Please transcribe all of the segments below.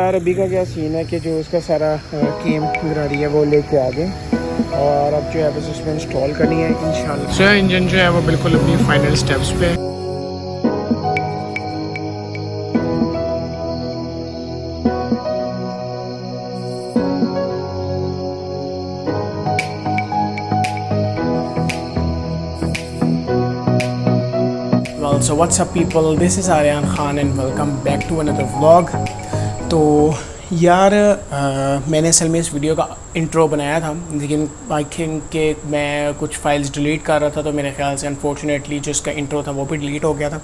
यार अभी का क्या सीन है कि जो उसका सारा केम गाड़ी है वो लेके आ गए और अब जो है बस उसमें इंस्टॉल करनी है इंशाल्लाह। सो इंजन जो है वो बिल्कुल अपनी फाइनल स्टेप्स पे है। So what's up people, this is Aryan Khan and welcome back to another vlog। तो यार मैंने असल में इस वीडियो का इंट्रो बनाया था, लेकिन आई थिंक कि मैं कुछ फाइल्स डिलीट कर रहा था तो मेरे ख्याल से अनफॉर्चुनेटली जो इसका इंट्रो था वो भी डिलीट हो गया था।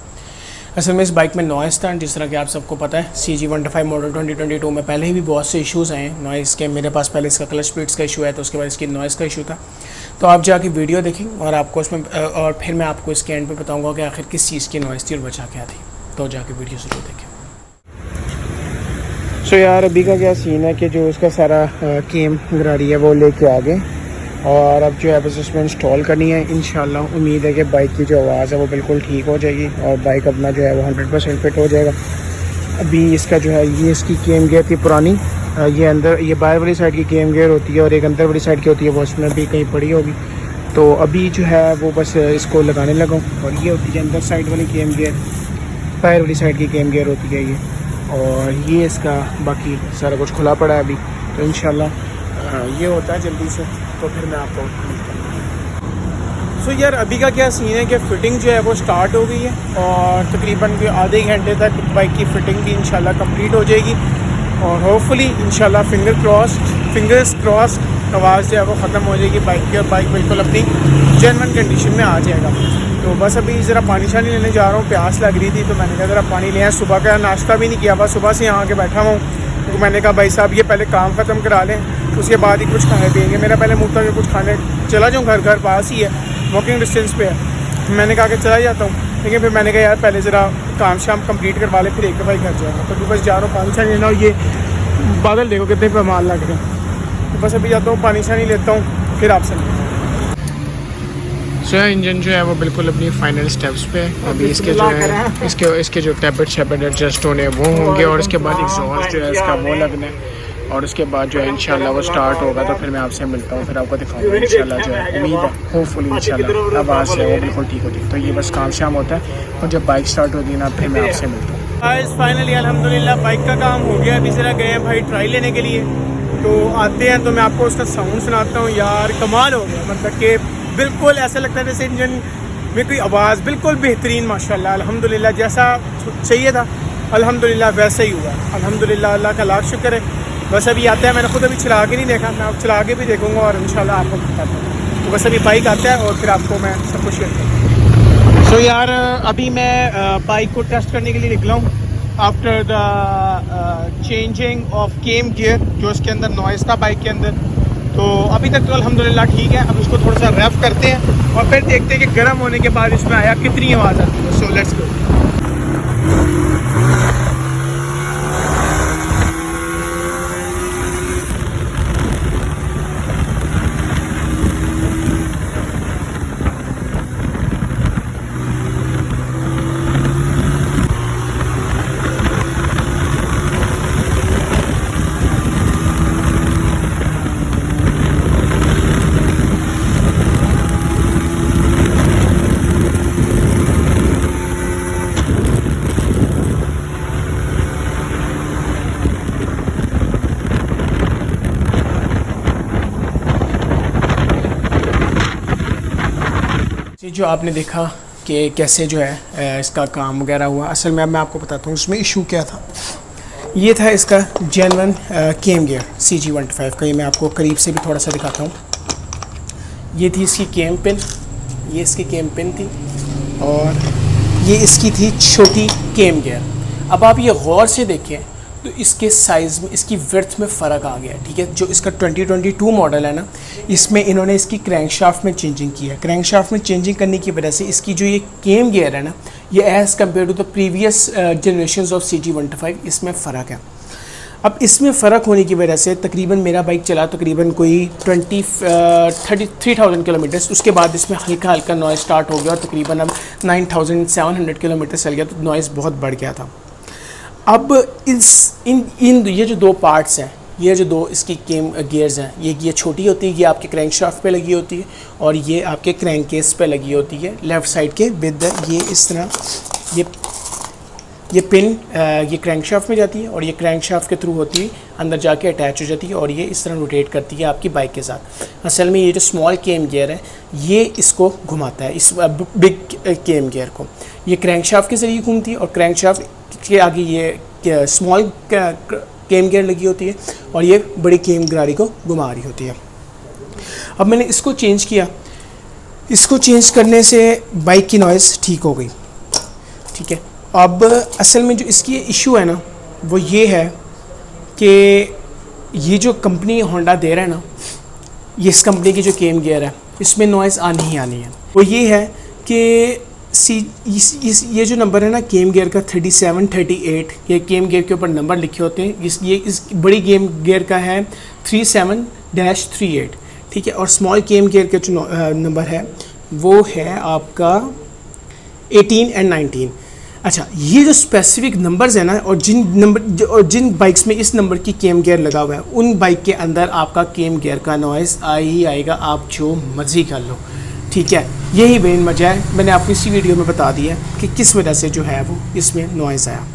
असल में इस बाइक में नॉइज़ था, जिस तरह कि आप सबको पता है CG125 मॉडल 2022 में पहले ही भी बहुत से इश्यूज़ आए हैं नॉइज़ के। मेरे पास पहले इसका क्लच स्पीड्स का इशू है, तो उसके बाद इसकी नॉइज़ का इशू था। तो आप जाके वीडियो देखें और आपको उसमें और फिर मैं आपको इसके एंड पे बताऊंगा कि आखिर किस चीज़ की नॉइज़ थी और वजह क्या थी। तो जाके वीडियो ज़रूर देखें। सो यार अभी का क्या सीन है कि जो उसका सारा केम गाड़ी है वो लेके आ गए और अब जो है बस उसमें इंस्टॉल करनी है इंशाल्लाह। उम्मीद है कि बाइक की जो आवाज़ है वो बिल्कुल ठीक हो जाएगी और बाइक अपना जो है वो 100% फिट हो जाएगा। अभी इसका जो है ये इसकी केम गियर थी पुरानी, ये अंदर ये बाहर वाली साइड की केम गियर होती है और एक अंदर वाली साइड की होती है, वो उसमें भी कहीं पड़ी होगी। तो अभी जो है वो बस इसको लगाने लगा हूँ और ये होती है अंदर साइड वाली केम गियर, बाहर वाली साइड की केम गियर होती है ये। और ये इसका बाकी सारा कुछ खुला पड़ा है अभी, तो इंशाल्लाह ये होता है जल्दी से तो फिर मैं आपको। सो यार अभी का क्या सीन है कि फ़िटिंग जो है वो स्टार्ट हो गई है और तकरीबन आधे घंटे तक बाइक की फ़िटिंग भी इंशाल्लाह कंप्लीट हो जाएगी और होपफुली इंशाल्लाह फिंगर्स क्रॉस्ड आवाज़ जो है वो ख़त्म हो जाएगी बाइक की और बाइक बिल्कुल अपनी जेन्युइन कंडीशन में आ जाएगा। तो बस अभी ज़रा पानी शानी लेने जा रहा हूँ, प्यास लग रही थी तो मैंने कहा ज़रा पानी ले आए। सुबह का नाश्ता भी नहीं किया, बस सुबह से यहाँ आके बैठा हुआ हूँ। तो मैंने कहा भाई साहब ये पहले काम ख़त्म करा लें, उसके बाद ही कुछ खाने पिएंगे। मेरा पहले मुँह तक कुछ खाने चला जाऊँ, घर पास ही है, वॉकिंग डिस्टेंस पे है। मैंने कहा कि चला जाता हूँ, लेकिन फिर मैंने कहा यार पहले ज़रा काम शाम कंप्लीट करवा ले फिर एक दफ़ा ही घर जाऊँगा। तो बस जा रहा हूँ पानी शानी लेना। ये बादल देखो कितने पैमाल लग रहे हैं, तो बस अभी जाता हूँ पानी शानी लेता हूँ फिर आपसे। सो इंजन जो है वो बिल्कुल अपनी फाइनल स्टेप्स पे है। अभी इसके जो है इसके जो टैबलेट शैबलेट एडजस्ट होने वो होंगे और उसके बाद एग्जॉस्ट जो है इसका वो लगना है और उसके बाद जो है इंशाल्लाह वो स्टार्ट होगा तो फिर मैं आपसे मिलता हूँ, फिर आपको दिखाऊंगा इंशाल्लाह। जो है उम्मीद है होपफुली इंशाल्लाह आवाज़ जो है वो बिल्कुल ठीक होती है। तो ये बस काम शाम होता है और जब बाइक स्टार्ट होगी ना फिर मैं आपसे मिलता हूँ। गाइस फाइनली अल्हम्दुलिल्लाह बाइक का काम हो गया। अभी ज़रा गए हैं भाई ट्राई लेने के लिए, तो आते हैं तो मैं आपको उसका साउंड सुनाता हूँ। यार कमाल हो गया, मतलब कि बिल्कुल ऐसा लगता है जैसे इंजन में कोई आवाज़ बिल्कुल बेहतरीन माशाल्लाह अल्हम्दुलिल्लाह जैसा चाहिए था अल्हम्दुलिल्लाह वैसा ही हुआ अल्हम्दुलिल्लाह। अल्लाह का लाख शुक्र है। बस अभी आते हैं, मैंने खुद अभी चला के नहीं देखा, मैं अब चला के भी देखूँगा और इंशाल्लाह आपको बताता हूँ। तो बस अभी बाइक आता है और फिर आपको मैं सब कुछ शेयर करूँगा। सो यार अभी मैं बाइक को टेस्ट करने के लिए निकला हूँ after the changing of came gear जो इसके अंदर नॉइज़ था बाइक के अंदर। तो अभी तक तो अल्हम्दुलिल्लाह ठीक है। अब इसको थोड़ा सा रैफ करते हैं और फिर देखते हैं कि गर्म होने के बाद इसमें आया कितनी आवाज़ आती है। So let's go. जो आपने देखा कि कैसे जो है इसका काम वगैरह हुआ, असल में अब मैं आपको बताता हूँ इसमें इशू क्या था। ये था इसका जेन्युइन केम गियर CG125 का। ये मैं आपको करीब से भी थोड़ा सा दिखाता हूँ। ये थी इसकी केम पिन, ये इसकी केम पिन थी और ये इसकी थी छोटी केम गियर। अब आप ये गौर से देखें तो इसके साइज़ में इसकी विड्थ में फ़र्क आ गया, ठीक है। जो इसका 2022 मॉडल है ना, इसमें इन्होंने इसकी क्रैंकशाफ्ट में चेंजिंग की है। क्रैंकशाफ्ट में चेंजिंग करने की वजह से इसकी जो ये केम गियर है ना, ये as compare to the previous generation of CG125 इसमें फ़र्क है। अब इसमें फ़र्क होने की वजह से तकरीबन मेरा बाइक चला तकरीबन कोई 33,000 किलोमीटर्स, उसके बाद इसमें हल्का हल्का नॉइज़ स्टार्ट हो गया और तकरीबन अब 9,700 किलोमीटर चल गया, तो नॉइज़ बहुत बढ़ गया था। अब इन ये जो दो पार्ट्स हैं, ये जो दो इसकी केम गियर्स हैं, ये छोटी होती है, ये आपके क्रैंक शाफ्ट पे लगी होती है और ये आपके क्रैंक केस पे लगी होती है लेफ़्ट साइड के विद ये इस तरह ये पिन ये क्रैंक शाफ्ट में जाती है और ये क्रैंक शाफ्ट के थ्रू होती है अंदर जाके अटैच हो जाती है और ये इस तरह रोटेट करती है आपकी बाइक के साथ। असल में ये जो स्मॉल केम गियर है ये इसको घुमाता है, इस बिग केम गियर को। ये क्रैंक शाफ्ट के ज़रिए घूमती है और क्रैंक शाफ्ट के आगे ये स्मॉल केम गियर लगी होती है और ये बड़ी केम गाड़ी को घुमा रही होती है। अब मैंने इसको चेंज किया, इसको चेंज करने से बाइक की नॉइज़ ठीक हो गई, ठीक है। अब असल में जो इसकी इशू है ना वो ये है कि ये जो कंपनी होंडा दे रहा है ना, ये इस कंपनी की जो केम गियर है इसमें नॉइज़ आनी ही आनी है। वो ये है कि ये जो नंबर है ना केम गियर का 3738, ये केम गियर के ऊपर नंबर लिखे होते हैं। इस बड़ी केम गियर का है 37-38, ठीक है। और स्मॉल केम गियर का जो नंबर है वो है आपका 18 और 19। अच्छा, ये जो स्पेसिफिक नंबर्स हैं ना और जिन बाइक्स में इस नंबर की केम गियर लगा हुआ है उन बाइक के अंदर आपका केम गियर का नॉइज़ आ ही आएगा, आप जो मर्जी कर लो, ठीक है। यही मेन वजह है, मैंने आपको इसी वीडियो में बता दिया है कि किस वजह से जो है वो इसमें नॉइज़ आया।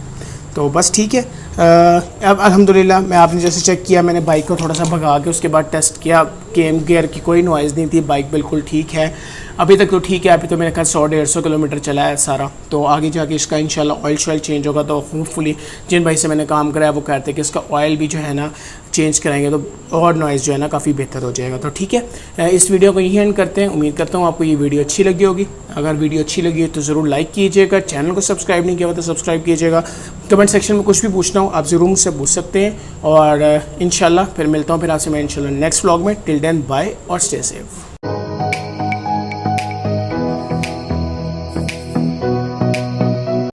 तो बस ठीक है। अब अल्हम्दुलिल्लाह मैं आपने जैसे चेक किया, मैंने बाइक को थोड़ा सा भगा के उसके बाद टेस्ट किया, केम गियर की कोई नॉइज़ नहीं थी, बाइक बिल्कुल ठीक है अभी तक तो ठीक है। अभी तो मेरे ख्याल 100-150 किलोमीटर चला है सारा, तो आगे जाके इसका इंशाल्लाह ऑयल शॉयल चेंज होगा। तो होपफुली जिन भाई से मैंने काम कराया वो कहते हैं कि इसका ऑयल भी जो है ना चेंज कराएंगे तो और नॉइज़ जो है ना काफ़ी बेहतर हो जाएगा। तो ठीक है, इस वीडियो को यही एंड करते हैं। उम्मीद करता हूँ आपको ये वीडियो अच्छी लगी होगी। अगर वीडियो अच्छी लगी है तो ज़रूर लाइक कीजिएगा, चैनल को सब्सक्राइब नहीं किया हुआ तो सब्सक्राइब कीजिएगा। कमेंट सेक्शन में कुछ भी पूछना हो आप ज़रूर मुझसे पूछ सकते हैं और इंशाल्लाह फिर मिलता हूँ फिर आपसे मैं इंशाल्लाह नेक्स्ट व्लॉग में। टिल देन बाय और स्टे सेफ।